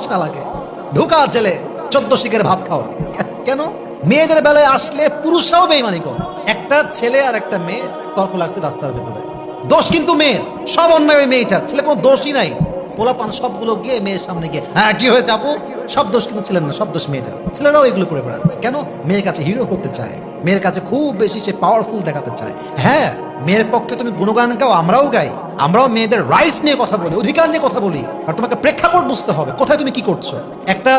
মশা লাগে, ঢোকা জেলে 14 শিখের ভাত খাওয়া। কেন? মেয়েদের বেলায় আসলে পুরুষরাও বেইমানি করে। একটা ছেলে আর একটা মেয়ে তর্ক লাগছে রাস্তার ভেতরে, দোষ কিন্তু মেয়ের, সব অন্যায় ওই মেয়েটার, ছেলে কোনো দোষই নাই। পোলাপান সবগুলো গিয়ে মেয়ের সামনে গিয়ে, হ্যাঁ কি হয়েছে আপু, সব দোষ কিন্তু ছিলেন না, সব দোষ মেয়েটার। ছেলেরাও এগুলো করে বেড়াচ্ছে কেন? মেয়ের কাছে হিরো হতে চায়, মেয়ের কাছে খুব বেশি সে পাওয়ারফুল দেখাতে চায়। হ্যাঁ, মেয়ের পক্ষে তুমি গুণগান গাও, আমরাও গাই, আমরাও মেয়েদের রাইটস নিয়ে কথা বলি, অধিকার নিয়ে কথা বলি। আর তোমাকে প্রেক্ষাপট বুঝতে হবে, কোথায় তুমি কি করছো। একটা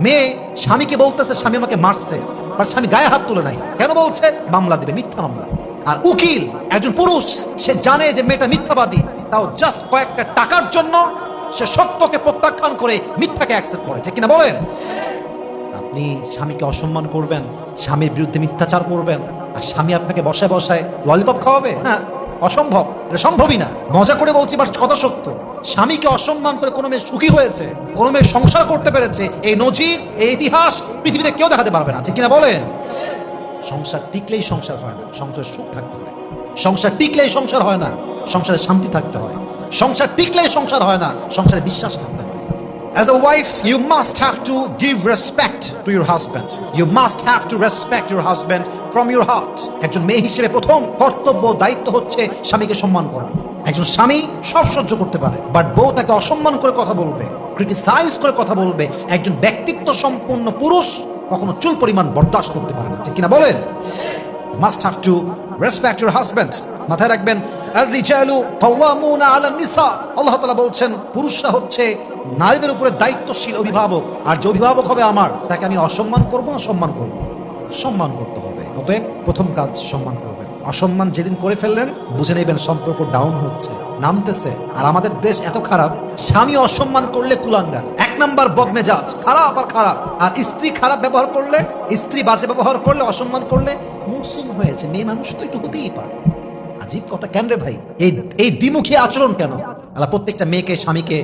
মেয়ে স্বামীকে বলতেছে স্বামী আমাকে মারছে, আর স্বামী গায়ে হাত তুলে নাই, কেন বলছে? মামলা দিবে, মিথ্যা মামলা। আর উকিল একজন পুরুষ, সে জানে যে মেয়েটা মিথ্যাবাদী, তাও জাস্ট কয়েকটা টাকার জন্য সে সত্যকে প্রত্যাখ্যান করে মিথ্যাকে অ্যাকসেপ্ট করে, ঠিক কিনা বলেন? আপনি স্বামীকে অসম্মান করবেন, স্বামীর বিরুদ্ধে মিথ্যাচার করবেন, আর স্বামী আপনাকে বসায় বসায় ললিপপ খাওয়াবে? হ্যাঁ, অসম্ভব, এটা সম্ভবই না। মজা করে বলছি, বাট কথা সত্য। স্বামীকে অসম্মান করে কোনো মেয়ে সুখী হয়েছে, কোনো মেয়ে সংসার করতে পেরেছে, এই নজির, এই ইতিহাস পৃথিবীতে কেউ দেখাতে পারবে না, ঠিক কিনা বলেন? সংসার টিকলেই সংসার হয় না, সংসারে সুখ থাকতে হয়। সংসার টিকলেই সংসার হয় না, সংসারে শান্তি থাকতে হয়। সংসার টিকলেই সংসার হয় না, সংসারে বিশ্বাস থাকতে হয়। As a wife, you must have to give respect to your husband. You must have to respect your husband from your heart. একজন মেয়ে হিসেবে প্রথম কর্তব্য, দায়িত্ব হচ্ছে স্বামীকে সম্মান করা। একজন স্বামী সব সহ্য করতে পারে, বাট বউ তাকে অসম্মান করে কথা বলবে, ক্রিটিসাইজ করে কথা বলবে, একজন ব্যক্তিত্ব সম্পন্ন পুরুষ কখনো চুল পরিমাণ বরদাস্ত করতে পারে না, ঠিক কিনা বলেন? Must have to respect your husband. মাথায় রাখবেন, আর-রিজালু কাওয়ামুনা আলান নিসা। আল্লাহ তাআলা বলছেন পুরুষরা হচ্ছে নারীদের উপরে দায়িত্বশীল অভিভাবক, আর যে অভিভাবক হবে আমার, তাকে আমি অসম্মান করব না সম্মান করব? সম্মান করতে হবে। অতএব প্রথম কাজ সম্মান করবেন। অসম্মান যেদিন করে ফেললেন, বুঝে নেবেন সম্পর্ক ডাউন হচ্ছে, নামতেছে। আর আমাদের দেশ এত খারাপ, স্বামী অসম্মান করলে কুলাঙ্গার, 1 নাম্বার বদমেজাজ, খারাপ আর খারাপ। আর স্ত্রী খারাপ ব্যবহার করলে, স্ত্রী বাজে ব্যবহার করলে, অসম্মান করলে মুরসুম হয়েছে। মেয়ে মানুষ তো একটু হতেই পারে। আজীব কথা, কেন রে ভাই এই দ্বিমুখী আচরণ কেন? আল্লাহ প্রত্যেকটা মেয়েকে, স্বামীকে